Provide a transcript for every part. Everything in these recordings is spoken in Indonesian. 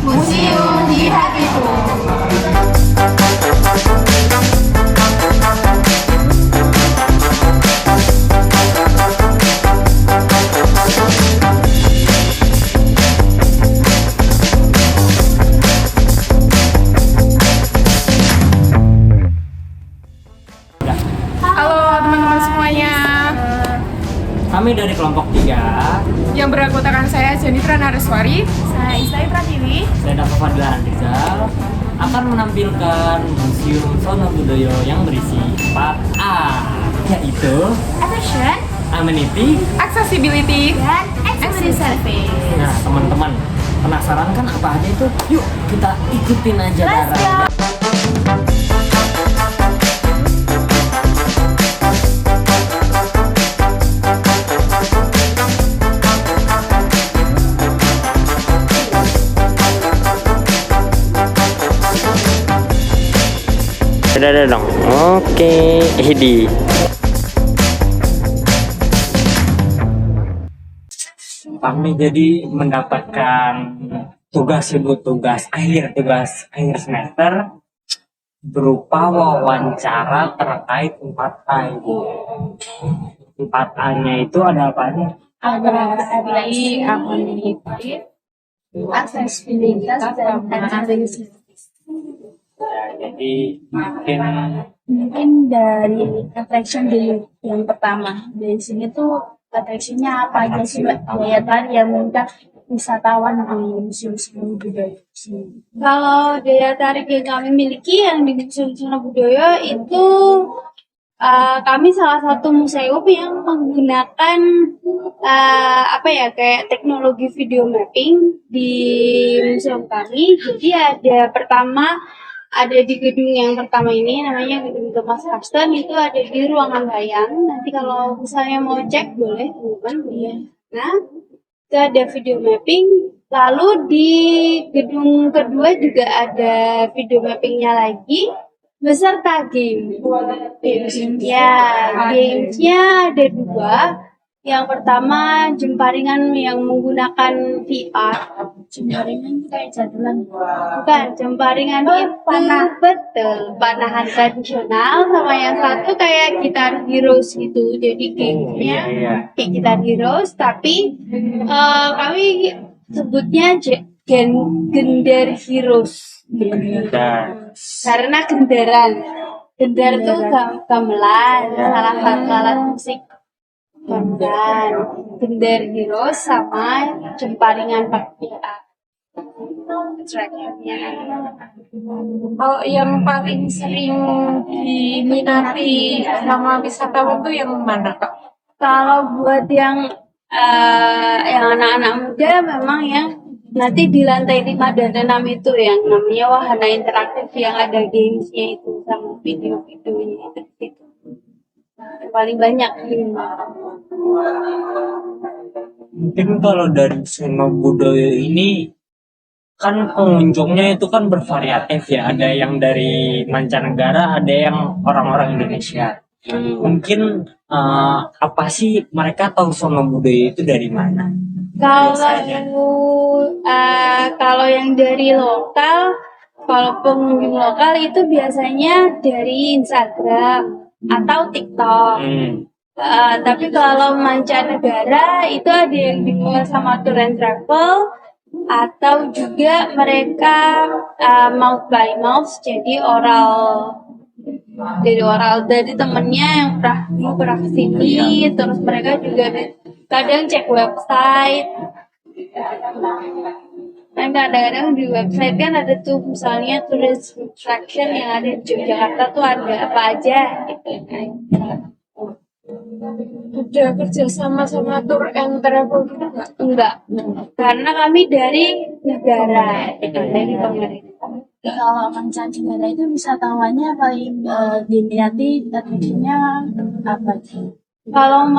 Museum di hatiku. Halo teman-teman semuanya. Kami dari kelompok 3. Yang beranggotakan saya Jenitra Nareswari. Saya Istai Pratiwi. Saya Dafa Fadlan Rizal akan menampilkan Museum Sono Budoyo yang berisi 4A, yaitu Attention amenity. Accessibility. dan Experience Service. Nah, teman-teman, penasaran kan apa aja itu? Yuk, kita ikutin aja Let's Dara. go. Ada dong. Oke, Hedi. Kami jadi mendapatkan tugas tugas akhir semester berupa wawancara terkait 4A itu. 4A-nya itu ada apa aja? Ada tadi amenity, aksesibilitas dan experience service. Ya, jadi Mungkin dari attraction dulu yang pertama. Dari sini tuh attraction-nya apa aja sih, Mbak? Daya tarik yang mengundang wisatawan di Museum Sono Budoyo sini. Kalau daya tarik yang kami miliki yang di Museum Sono Budoyo itu kami salah satu museum yang menggunakan kayak teknologi video mapping di museum kami. Jadi ada di gedung yang pertama ini namanya gedung Thomas Aston, itu ada di ruangan bayang. Nanti kalau misalnya mau cek boleh teman-teman ya. Nah, itu ada video mapping. Lalu di gedung kedua juga ada video mappingnya lagi beserta game. Ya, gamesnya ada dua. Yang pertama jemparingan yang menggunakan VR. Jemparingan itu kayak jadulan. Bukan, jemparingan itu betul panahan tradisional, sama yang satu kayak Guitar Heroes gitu. Jadi gamenya kayak Guitar Heroes, tapi kami sebutnya Gender Heroes. Karena gendar tuh gamelan, salah satu alat musik gamelan. Gender Heroes sama jemparingan pakai Kalau yang paling sering diminati sama wisatawan tuh yang mana, Kak? Kalau buat yang anak-anak muda memang yang nanti di lantai 5 dan 6 itu yang namanya wahana interaktif yang ada gamesnya itu sama video-videonya itu di situ. Yang paling banyak. Mungkin kalau dari Sono Budoyo ini kan pengunjungnya itu kan bervariatif ya, ada yang dari mancanegara, ada yang orang-orang Indonesia. Mungkin apa sih mereka tahu Sono Budoyo itu dari mana? Biasanya. Kalau yang dari lokal, kalau pengunjung lokal itu biasanya dari Instagram atau TikTok. Tapi kalau mancanegara itu ada yang dibuat sama tour and travel, atau juga mereka mouth by mouth, jadi oral dari temennya yang pernah kesini. Terus mereka juga kadang cek website, dan kadang-kadang di website kan ada tuh misalnya tourist attraction yang ada di Yogyakarta tuh ada apa aja gitu. Udah kerja sama tour and travel gitu nggak? Enggak, karena kami dari negara, dari pemerintah. Kalau mancanegara itu wisatawannya paling diminati attraction-nya apa sih? Kalau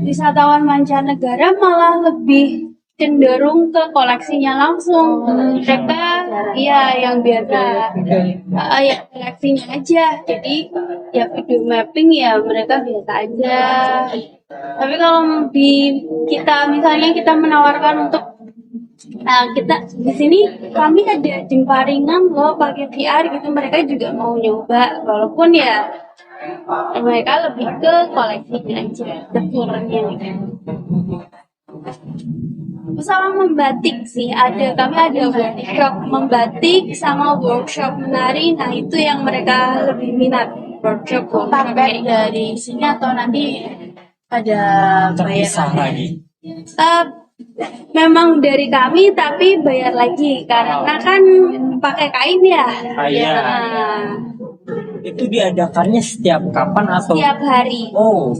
wisatawan mancanegara malah lebih cenderung ke koleksinya langsung. Mereka yang biasa ya koleksinya aja. Jadi ya video mapping ya mereka biasa aja. Tapi kalau kita misalnya kita menawarkan untuk Nah, kita di sini kami ada jemparingan loh pakai VR gitu. Mereka juga mau nyoba, walaupun ya mereka lebih ke koleksinya aja, ke tournya gitu. Sama membatik sih, kami ada workshop membatik sama workshop menari. Nah itu yang mereka lebih minat, workshop Paket kayak gitu. dari sini atau nanti ada Terpisah bayar? lagi. Eh, memang dari kami tapi bayar lagi karena kan pakai kain ya. Ah, iya. Nah, Itu diadakannya setiap kapan atau? setiap hari. Oh,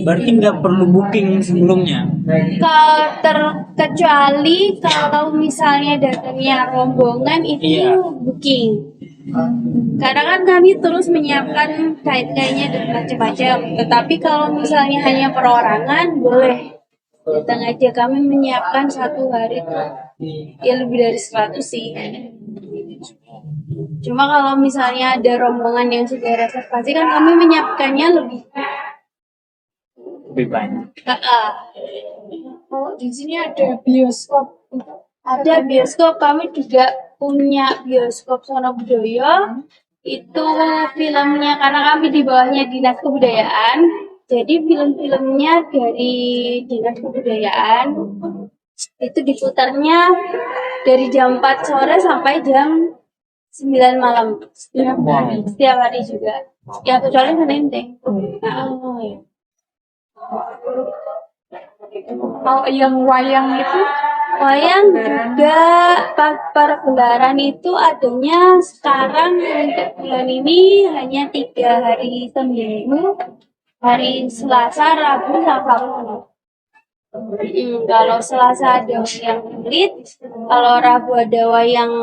berarti nggak perlu booking sebelumnya. Kecuali kalau misalnya datangnya rombongan itu Iya. booking. Karena kan kami terus menyiapkan kain-kainnya dan macam-macam. Tetapi kalau misalnya hanya perorangan boleh datang aja. Kami menyiapkan 1 hari ya lebih dari 100 sih. Cuma kalau misalnya ada rombongan yang sudah reservasi kan kami menyiapkannya Lebih banyak. Oh, di sini ada bioskop. Ada bioskop, kami juga punya bioskop Sono Budoyo. Itu filmnya karena kami di bawahnya Dinas Kebudayaan. Jadi film-filmnya dari Dinas Kebudayaan itu diputarnya dari jam 4 sore sampai jam 9 malam. Setiap hari juga. Ya kecuali Senin deh. Kalau yang wayang itu Wayang juga pergelaran itu adanya sekarang untuk bulan ini hanya 3 hari seminggu, hari Selasa, Rabu, sama Sabtu. Kalau Selasa ada wayang kulit, kalau Rabu ada wayang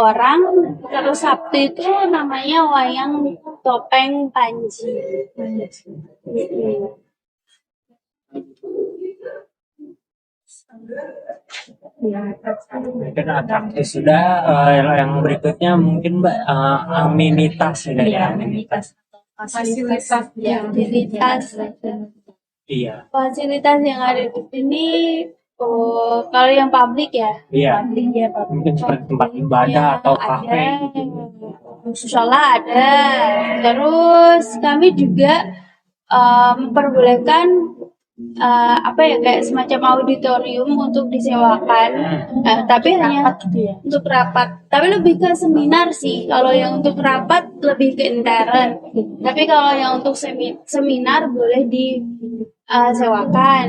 orang, terus Sabtu itu namanya wayang topeng Panji. Mungkin atraktif sudah. Yang berikutnya mungkin Mbak, amenitas sudah ya, amenitas. fasilitas yang Iya. Fasilitas yang ada di sini, kalau yang publik ya, Iya. publik ya Mungkin seperti tempat ibadah atau kafe. ada, musola ada. Terus kami juga memperbolehkan kayak semacam auditorium untuk disewakan. Tapi hanya untuk rapat. Tapi lebih ke seminar sih. Kalau yang untuk rapat lebih ke intern. Tapi kalau yang untuk seminar boleh disewakan.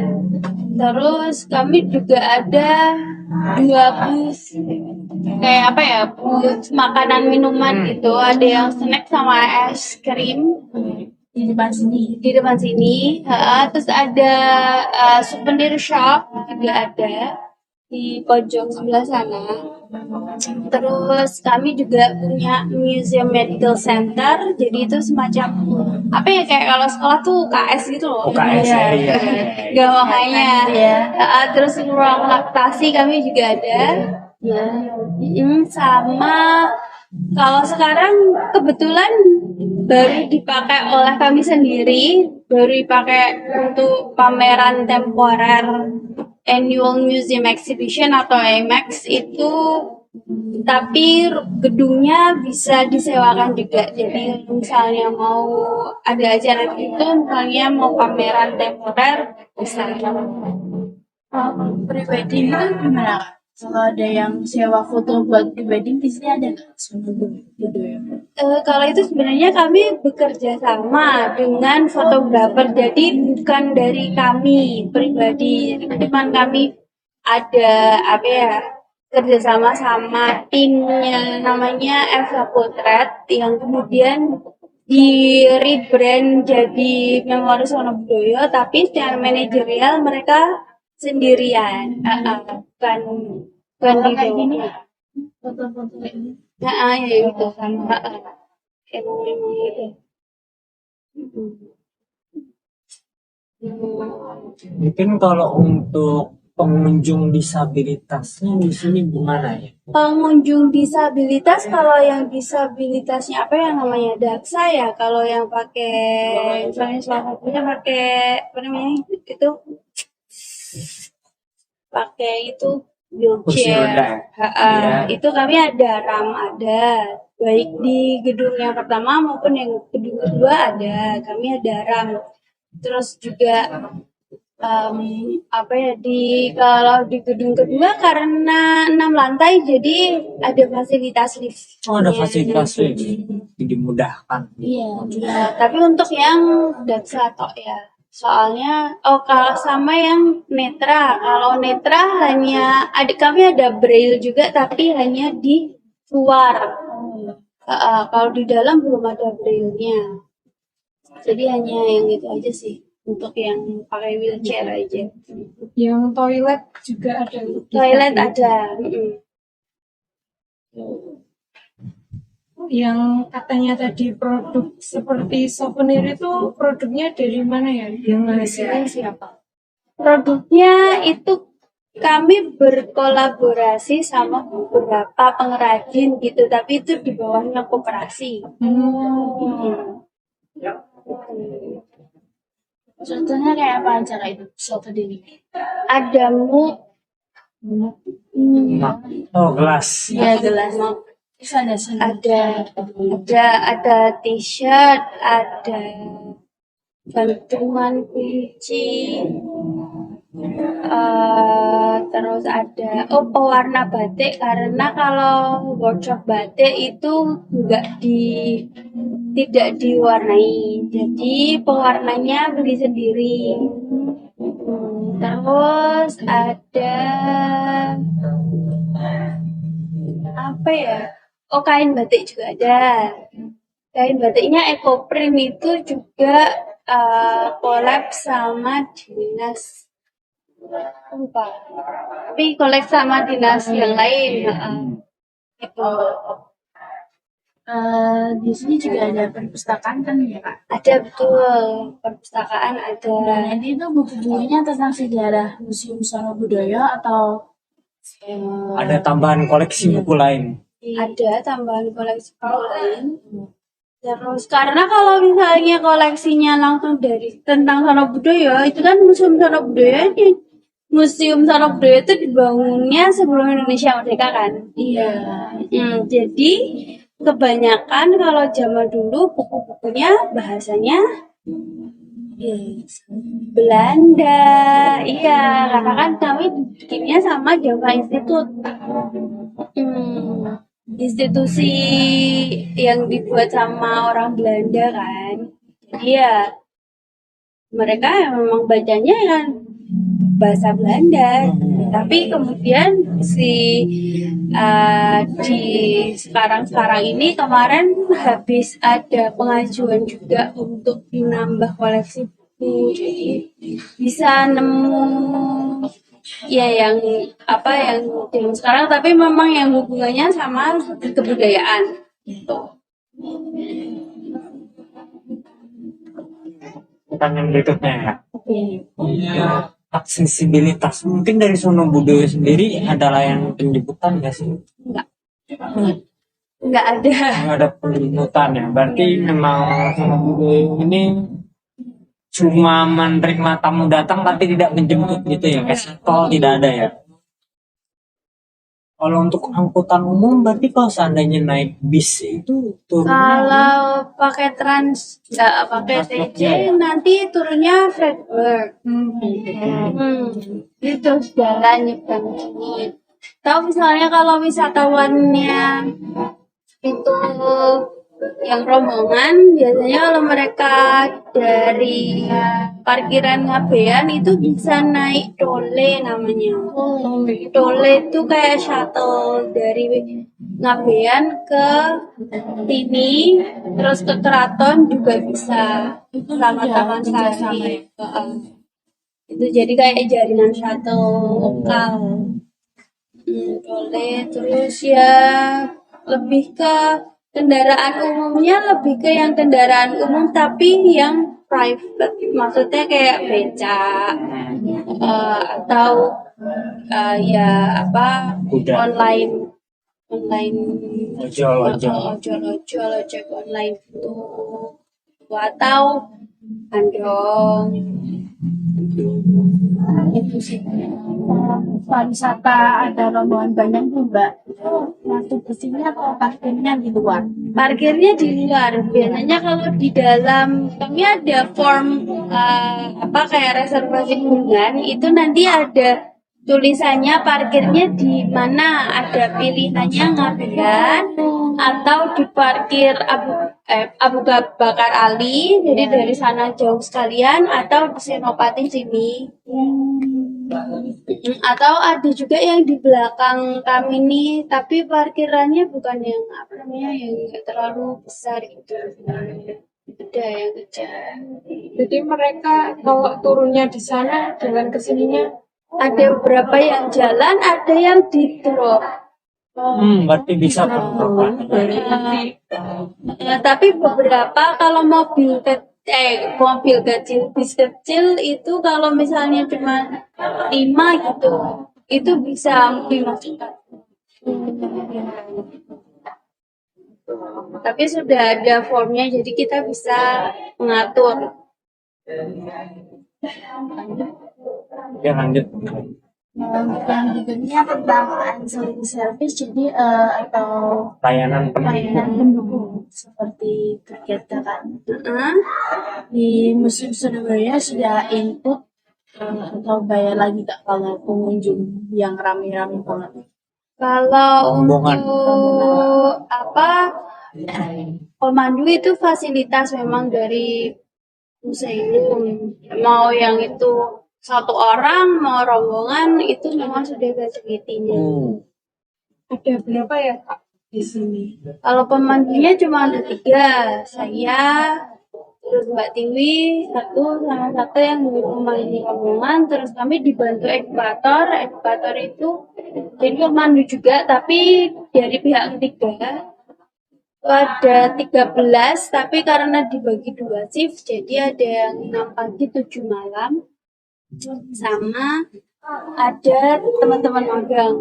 Terus kami juga ada 2 booth kayak booth makanan minuman gitu. Ada yang snack sama es krim di depan sini. di depan sini. Terus ada souvenir shop juga ada di pojok sebelah sana. Terus kami juga punya museum medical center, jadi itu semacam kayak kalau sekolah tuh UKS gitu loh. UKS ya, iya. Gawangannya. Iya. Terus ruang laktasi kami juga ada. Sama kalau sekarang kebetulan baru dipakai oleh kami sendiri, baru dipakai untuk pameran temporer Annual Museum Exhibition atau AMEX itu, tapi gedungnya bisa disewakan juga. Jadi misalnya mau ada acara gitu, misalnya mau pameran temporer bisa. Prewedding itu gimana, Kak? Kalau ada yang sewa foto buat prewedding di sini ada nggak? Kalau itu sebenarnya kami bekerja sama dengan fotografer, jadi bukan dari kami pribadi, cuman kami ada kerjasama sama timnya namanya Eva Potret yang kemudian di rebrand jadi Memori Sono Budoyo, tapi secara manajerial mereka sendirian, bukan Kayak di gini, bawah. foto-foto kayak gini. Ya itu sama. Emang gitu. Mungkin kalau untuk pengunjung disabilitasnya di sini gimana ya? Pengunjung disabilitas, kalau yang disabilitasnya namanya daksa ya, kalau yang pakai misalnya salah satunya pakai itu Kursi wheelchair. roda. Iya. Itu kami ada RAM, ada baik di gedung yang pertama maupun yang gedung kedua ada, kami ada RAM. Terus juga kalau di gedung kedua karena 6 lantai jadi ada fasilitas lift. Oh, ada fasilitas lift. Dimudahkan. Iya, Ya, tapi untuk yang daksa tok ya. Soalnya kalau sama yang netra. Kalau netra kami ada braille juga tapi hanya di luar. Kalau di dalam belum ada braille-nya. Jadi hanya yang itu aja sih untuk yang pakai wheelchair aja. Yang toilet juga ada. Toilet ada. Yang katanya tadi produk seperti souvenir itu produknya dari mana ya? Yang hasilnya siapa? Produknya itu kami berkolaborasi sama beberapa pengrajin gitu, tapi itu di bawahnya koperasi. Contohnya kayak apa aja Kak itu souvenir? Ada mug, Oh, gelas. Iya, gelas. Terus ada t-shirt, ada gantungan kunci, terus ada pewarna batik karena kalau workshop batik itu tidak diwarnai, jadi pewarnanya beli sendiri. Terus ada apa ya? Kain batik juga ada. Kain batiknya Ecoprint itu juga collab sama dinas, lupa. Tapi collab sama dinas yang lain. Gitu. Di sini juga ada perpustakaan kan ya Kak? Ada betul perpustakaan ada. Dan nanti itu buku-bukunya tentang sejarah Museum Sono Budaya atau Ada tambahan koleksi buku lain. Ada tambahan koleksi buku lain. Terus karena kalau misalnya koleksinya langsung dari tentang Sono Budaya, itu kan Museum Sono Budaya itu dibangunnya sebelum Indonesia merdeka kan? Iya. Jadi kebanyakan kalau zaman dulu buku-bukunya bahasanya Belanda. Iya, karena kan kami bikinnya sama Java Institute. Institusi yang dibuat sama orang Belanda kan. Jadi ya mereka memang bacanya kan bahasa Belanda. Tapi kemudian di sekarang ini kemarin habis ada pengajuan juga untuk menambah koleksi buku, jadi bisa nemu ya yang sekarang tapi memang yang hubungannya sama kebudayaan gitu. Pertanyaan berikutnya ya. Iya. Aksesibilitas mungkin dari Sono Budaya sendiri ada layanan penjemputan nggak sih? Nggak ada. Nggak ada penjemputan ya. Berarti memang Sono Budaya ini cuma menerima tamu datang tapi tidak menjemput gitu ya, kayak shuttle tidak ada ya. Kalau untuk angkutan umum berarti kalau seandainya naik bis itu turunnya Kalau pakai trans nggak pakai TJ nanti turunnya Fredberg. Itu jalan nyebrang sini. Tahu misalnya kalau wisatawannya itu yang rombongan biasanya kalau mereka dari parkiran Ngabean itu bisa naik Dole namanya. Dole itu kayak shuttle dari Ngabean ke sini terus ke Keraton juga bisa sama Taman Sari. Itu jadi kayak jaringan shuttle lokal. Dole terus ya lebih ke kendaraan umumnya lebih ke yang kendaraan umum tapi yang private, maksudnya kayak becak atau online ojol ojek online itu atau andong Itu sih. Pariwisata ada rombongan banyak tuh Mbak. Waktu kesini atau parkirnya di luar? Parkirnya di luar. Biasanya kalau di dalam kami ada form kayak reservasi hunian itu nanti ada tulisannya parkirnya di mana, ada pilihannya Ngabean atau di parkir Abu Bakar Ali, jadi dari sana jauh sekalian, atau di Senopati sini. Atau ada juga yang di belakang kami nih, tapi parkirannya bukan yang yang nggak terlalu besar gitu. Ada yang kecil. Jadi mereka kalau turunnya di sana, jalan ke sininya. Ada beberapa yang jalan, ada yang di drop. Berarti bisa penumpang. Tapi beberapa kalau mobil kecil, bis kecil itu kalau misalnya cuma 5 gitu, itu bisa dimasukkan. Tapi sudah ada formnya, jadi kita bisa mengatur. Ya lanjut. Yang berikutnya tentang ancillary service, jadi atau Layanan layanan pendukung seperti kegiatan di Museum Surabaya sudah input atau bayar lagi tak kalau pengunjung yang rame-rame banget? Kalau Rombongan. untuk pemandu itu fasilitas memang dari museum. Mau yang itu satu orang, mau rombongan, itu memang sudah fasilitinya. Ada berapa ya Kak di sini? Kalau pemandunya cuma ada 3, saya, terus Mbak Tiwi, satu sama satu yang memandu rombongan, terus kami dibantu edukator. Edukator itu jadi pemandu juga, tapi dari pihak ketiga. Itu ada 13, tapi karena dibagi 2 shift, jadi ada yang 6 pagi 7 malam, sama ada teman-teman magang.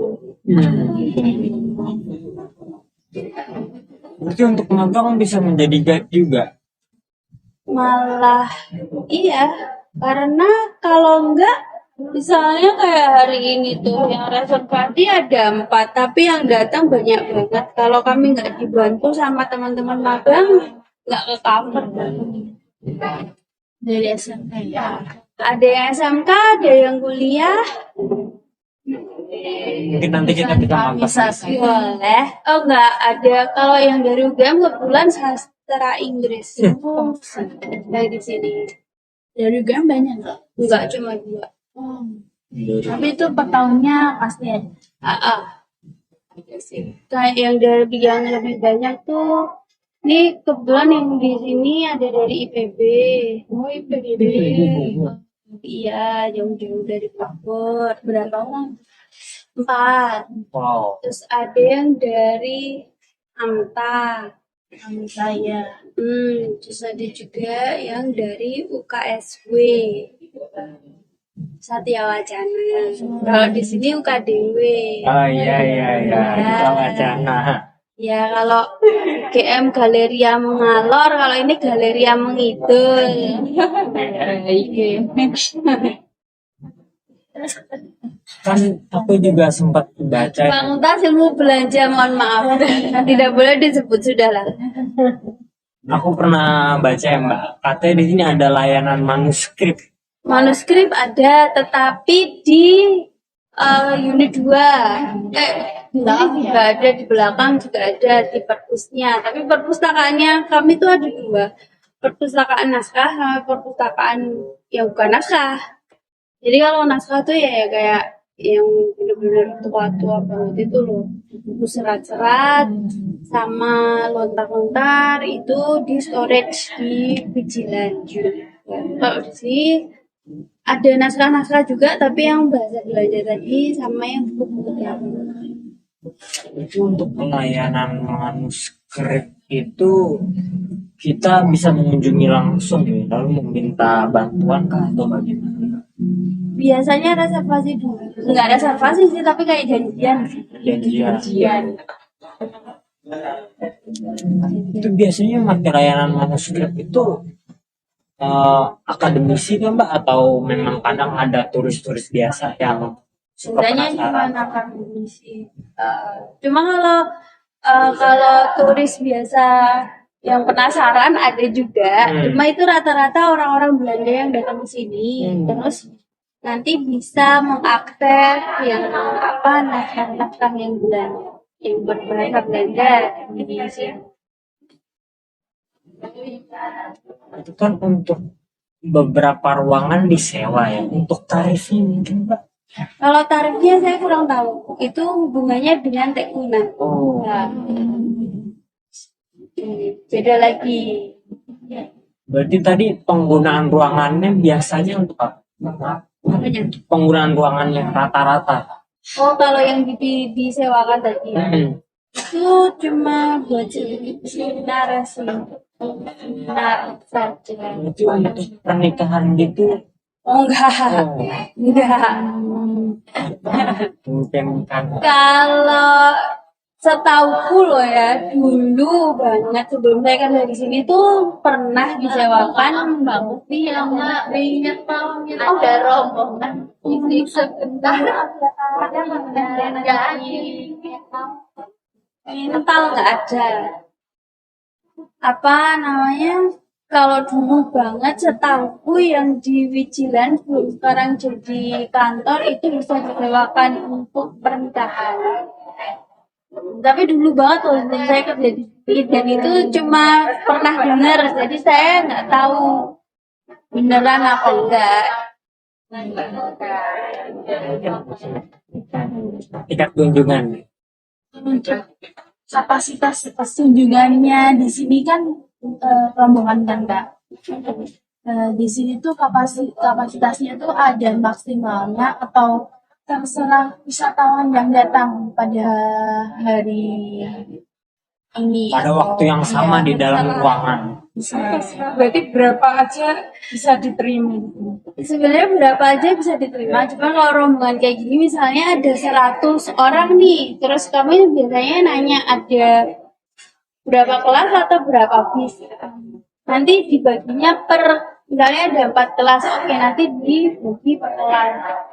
Berarti untuk magang bisa menjadi guide juga. Malah iya, karena kalau enggak, misalnya kayak hari ini tuh yang reservasi ada 4, tapi yang datang banyak banget. Kalau kami nggak dibantu sama teman-teman magang, nggak ke cover. Dari SMK ya. Ada yang SMK, ada yang kuliah. Mungkin nanti kita bisa magang. Boleh. Oh enggak, ada kalau yang dari UGM kebetulan sastra Inggris. Dari di sini. Dari UGM banyak nggak? Enggak cuma 2. Tapi itu per tahunnya pasti ada. Ada sih. Kayak yang dari yang lebih banyak tuh, ini kebetulan yang di sini ada dari IPB. Oh, IPB. Iya, jauh-jauh dari Bogor. Berapa orang? 4. Wow. Terus ada yang dari AMTA. Saya. Terus ada juga yang dari UKSW. Satya Wacana. Kalau di sini UKDW. Oh iya. Kita wacana. Ya kalau GM Galeria Mengalor, kalau ini Galeria Mengidul. Kan aku juga sempat baca. Fakultas Ilmu Belanja, mohon maaf. Tidak boleh disebut, sudahlah. Aku pernah baca ya Mbak, katanya di sini ada layanan manuskrip. Manuskrip ada, tetapi di unit 2. Belakang juga ada, di belakang juga ada, di perpusnya. Tapi perpustakaannya kami tuh ada 2. Perpustakaan naskah sama perpustakaan yang bukan naskah. Jadi kalau naskah tuh ya kayak yang bener-bener tua-tua banget itu loh. Buku serat-serat sama lontar-lontar itu di storage di Vigilanju. Kalau di sini ada naskah-naskah juga, tapi yang bahasa Belanda tadi sama yang buku-buku yang Itu untuk pelayanan manuskrip itu kita bisa mengunjungi langsung ya, lalu meminta bantuan kah atau bagaimana? biasanya reservasi dulu. Nggak reservasi sih, tapi kayak janjian. Janjian. Itu biasanya pakai layanan manuskrip itu akademisi kan Mbak, atau memang kadang ada turis-turis biasa yang suka Sebenarnya cuma penasaran? akademisi. Cuma kalau turis biasa yang penasaran ada juga. Cuma itu rata-rata orang-orang Belanda yang datang ke sini. Terus nanti bisa mengakses yang apa naskah-naskah yang Belanda, yang berbahasa Belanda di sini. Itu kan untuk beberapa ruangan disewa ya. Untuk tarifnya mungkin Mbak. Kalau tarifnya saya kurang tahu. Itu hubungannya dengan Tekuna. Oh, Nah, beda lagi. berarti tadi penggunaan ruangannya biasanya untuk apa? Apanya? Penggunaan ruangannya rata-rata. Oh, kalau yang disewakan tadi itu cuma buat seminar sih. Seminar saja. Itu untuk pernikahan gitu. Oh, enggak. Oh, Enggak. mungkin kan. Kalau setauku loh ya, dulu banget sebelum saya kan dari sini tuh pernah disewakan banget nih yang ingat ada rombongan ini sebentar mental nggak ada apa namanya kalau dulu banget setahu yang di Wijilan belum sekarang jadi kantor itu bisa disewakan untuk pernikahan. Tapi dulu banget loh sebelum saya kerja di sini dan itu cuma pernah dengar jadi saya nggak tahu beneran apa enggak. Tiket kunjungan. Untuk kapasitas kunjungannya di sini kan rombongan kan Kak. Di sini tuh kapasitasnya tuh ada maksimalnya atau terserah wisatawan yang datang pada hari ini Pada atau waktu yang sama di dalam ruangan. Berarti berapa aja bisa diterima gitu? Sebenarnya berapa aja bisa diterima, cuma kalau rombongan kayak gini misalnya ada 100 orang nih, terus kami biasanya nanya ada berapa kelas atau berapa bis. Nanti dibaginya misalnya ada 4 kelas, oke nanti dibagi per kelas.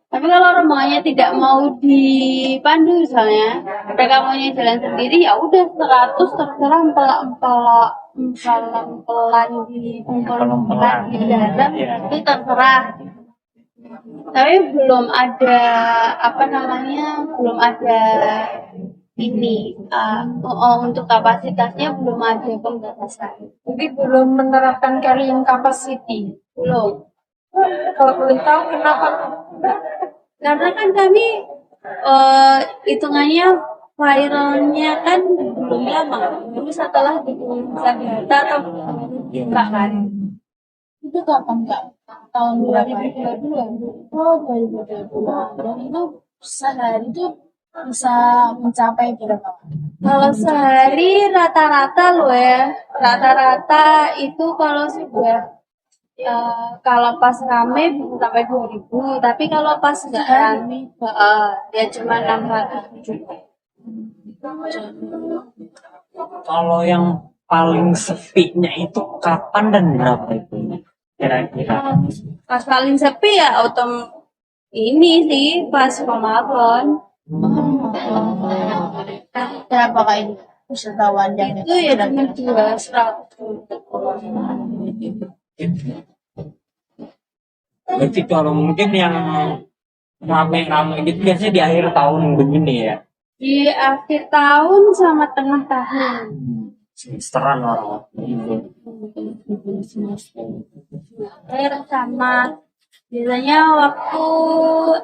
Tapi kalau rombongannya tidak mau dipandu misalnya, mereka maunya jalan sendiri ya udah 100 terserah empelan di dalam itu terserah. Tapi belum ada belum ada ini untuk kapasitasnya belum ada pembatasan. Jadi belum menerapkan carrying capacity. Belum. Kalau boleh tahu kenapa? Karena kan kami hitungannya viralnya kan belum lama, baru setelah bisa data atau enggak kan? itu kapan Kak? Tahun berapa? 2022. Oh, 2022. Dan itu sehari itu bisa mencapai berapa? Kalau sehari rata-rata loh ya, rata-rata itu kalau sudah kalau pas rame bisa sampai 2000, tapi kalau pas nggak rame, ya cuma 600 juga. Kalau yang paling sepinya itu kapan dan berapa itu? Kira-kira. Pas paling sepi ya ini sih pas Ramadan. Berapa Kak ini wisatawan yang Itu ya cuma 200. Berarti kalau mungkin yang rame-rame gitu biasanya di akhir tahun begini ya. Di akhir tahun sama tengah tahun. Semesteran orang. Sama biasanya waktu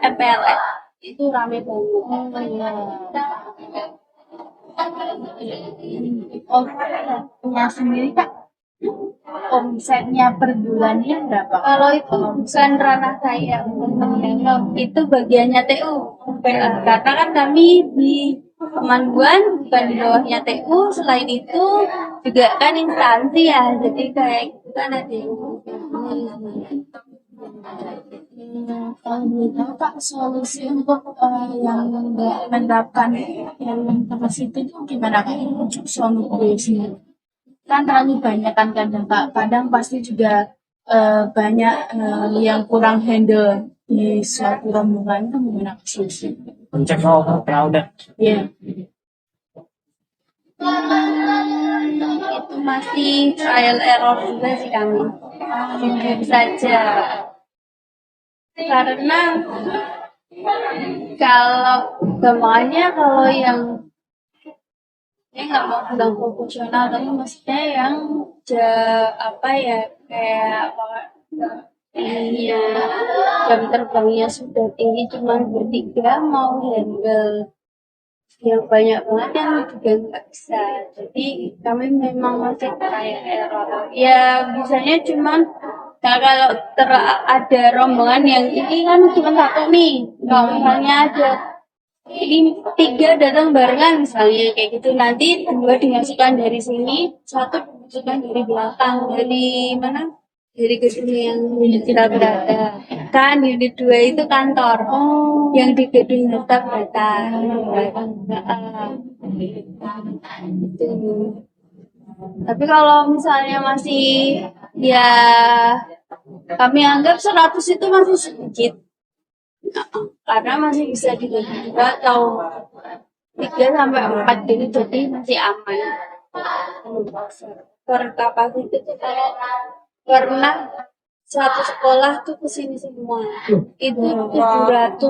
MPLS itu rame banget. Oh, punya sendiri Kak, omsetnya per bulannya berapa? Kalau itu bukan ranah saya, itu bagiannya TU. Karena kan kami di Pemanduan bukan di bawahnya TU. Selain itu juga kan instansi ya, jadi kayak gitu kan ada yang Kalau boleh tahu Kak, solusi untuk yang nggak menerapkan yang kapasitas itu gimana Kak? Untuk solusi kan terlalu banyak kan kadang Kak, kadang pasti juga banyak yang kurang handle di suatu rombongan itu gimana sih? Cek ya udah. Iya. Itu masih trial error juga sih kami. Jujur saja. Karena kalau gambarnya kalau yang nggak mau bilang proporsional tapi maksudnya yang apa ya kayak ininya jam terbangnya sudah tinggi cuma bertiga mau handle yang banyak banget kan juga nggak bisa, jadi kami memang masih kayak error ya bisanya cuman kalau ada rombongan yang ini kan cuma satu nih, kalau misalnya ada ini 3 datang barengan misalnya kayak gitu, nanti 2 dimasukkan dari sini, 1 dimasukkan dari belakang, dari mana, dari gedung yang kita berada kan. Unit 2 itu kantor, yang di gedung tetap berada gitu. Tapi kalau misalnya masih ya kami anggap 100 itu masih sedikit. Karena masih bisa dibagi 2 atau 3 sampai 4 gitu, jadi masih aman. Per kapasitas kalau pernah satu sekolah tuh kesini semua itu 700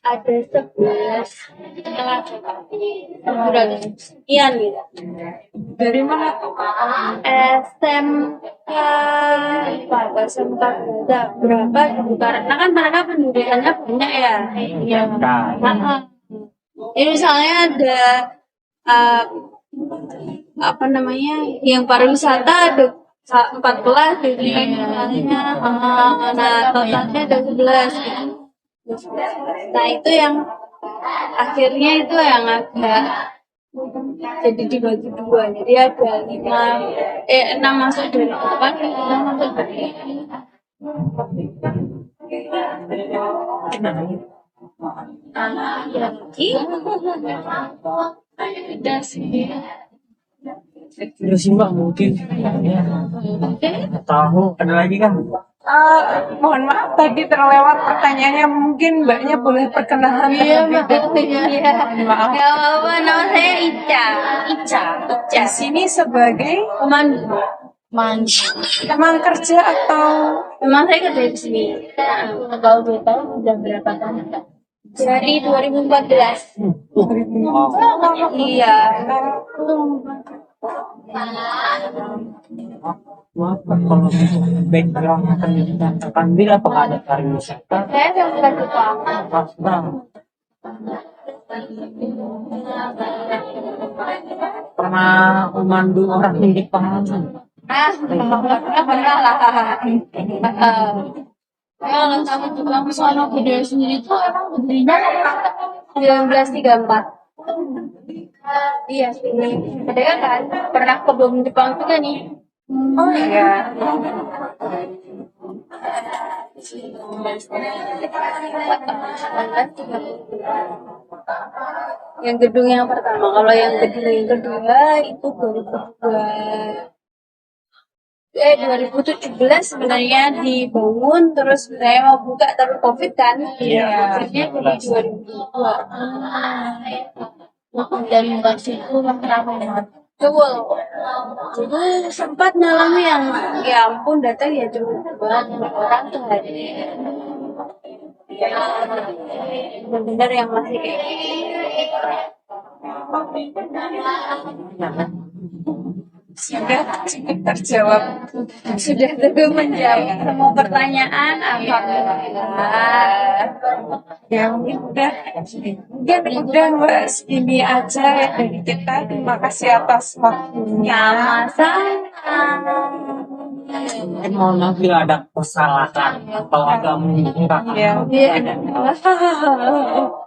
ada 11 setelah 700 sekian gitu. Dari mana tuh? SMK SMK berapa gitu, karena kan mereka pendidikannya banyak ya. Iya. Ini misalnya ada apa namanya yang pariwisata ada 14 gitu kan misalnya, nah totalnya ada 11 gitu. Nah itu yang akhirnya itu yang agak jadi dibagi 2, jadi ada 6 masuk dari depan, 5 masuk dari Udah sih. Udah sih mbak mungkin. Ya. Tahu ada lagi kan? Mohon maaf tadi terlewat pertanyaannya, mungkin mbaknya boleh perkenalan terlebih dahulu. Mohon maaf. Ya apa, nama saya Ica. Di sini sebagai Pemandu. teman kerja atau Memang saya kerja di sini. Kalau boleh tahu udah berapa tahun Kak? Dari 2014. Iya. Maaf kalau background pendidikan terpanggil apakah ada pariwisata? Saya suka Jepang. Pas bang. Pernah memandu orang di Jepang? Pernah lah. Kalau kamu Jepang soal budaya sendiri tuh emang berdirinya 1934. Iya sih. Ada kan pernah ke Bom Jepang juga nih. oh iya Yang gedung yang pertama, kalau yang gedung yang kedua itu 2017 sebenarnya dibangun, terus saya mau buka tapi COVID kan. Iya. Akhirnya jadi 2002. dan bukan situ kan ramai banget. Betul. Dulu sempat ngalami yang ya ampun datang ya cuma orang tuh hari. Benar-benar yang masih kayak sudah cukup terjawab. sudah menjawab semua pertanyaan. Alhamdulillah. Ya mungkin udah mbak, segini aja ya dari kita. Terima kasih atas waktunya. Sama-sama. Mungkin mohon maaf bila ada kesalahan atau agak menyinggung. Ya.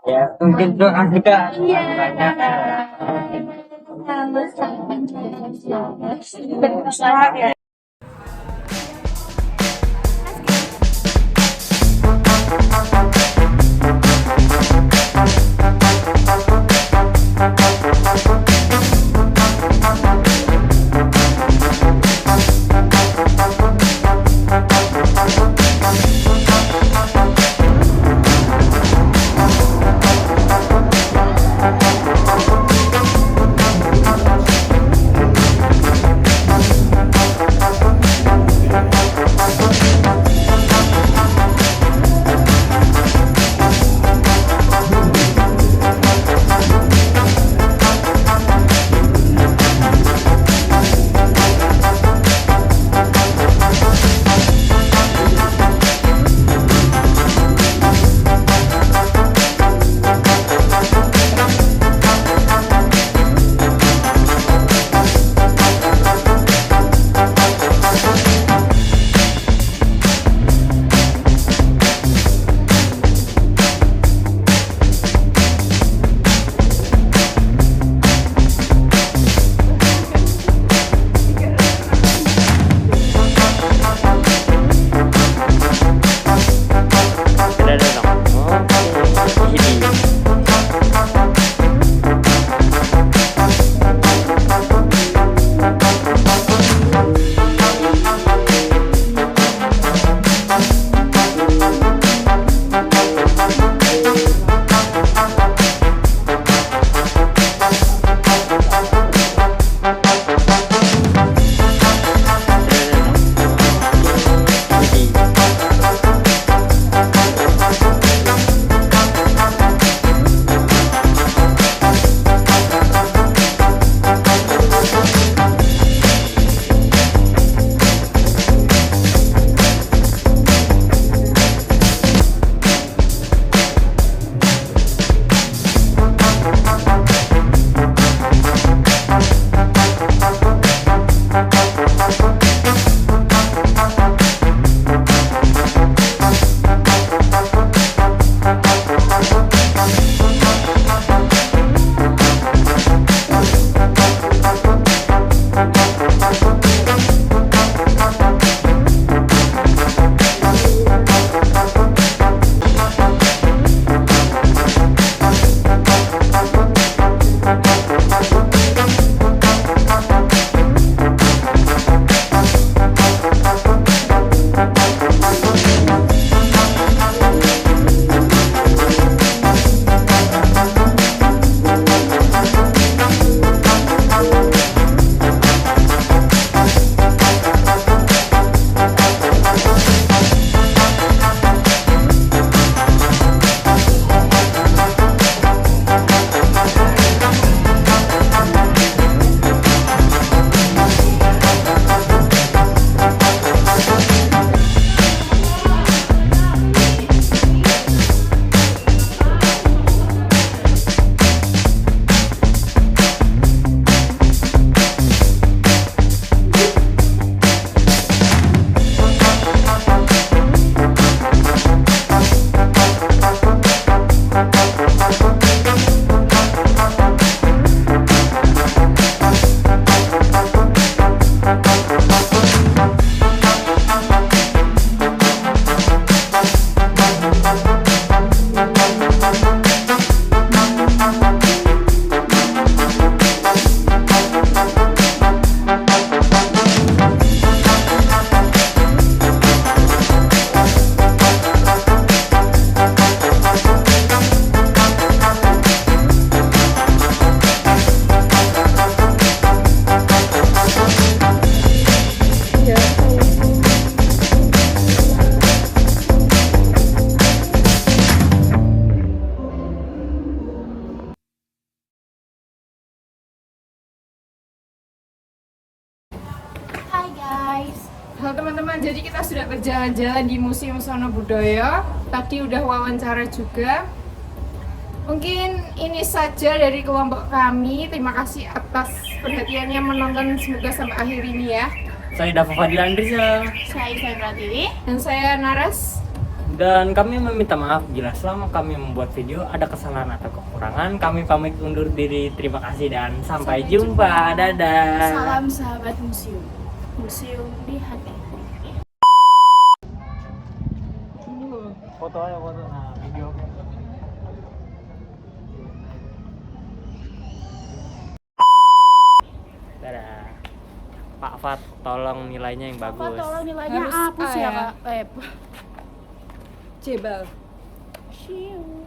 Ya mungkin terima kasih kak. Banyak. Selamat ya. Halo teman-teman, jadi kita sudah berjalan-jalan di Museum Sono Budoyo. Tadi udah wawancara juga. Mungkin ini saja dari kelompok kami. Terima kasih atas perhatiannya menonton, semoga sampai akhir ini ya. Saya Dava Fadil Andriza. Saya Sandra Tiwi. Dan saya Naras. Dan kami meminta maaf bila selama kami membuat video ada kesalahan atau kekurangan. Kami pamit undur diri. Terima kasih dan sampai jumpa. Dadah. Salam sahabat museum. Museum di hati. Foto aja foto. Nah, video. Dadah. Pak Fat, tolong nilainya yang bagus. Apa tolong nilainya Harus hapus A ya ya? kak? Jebal. Cium.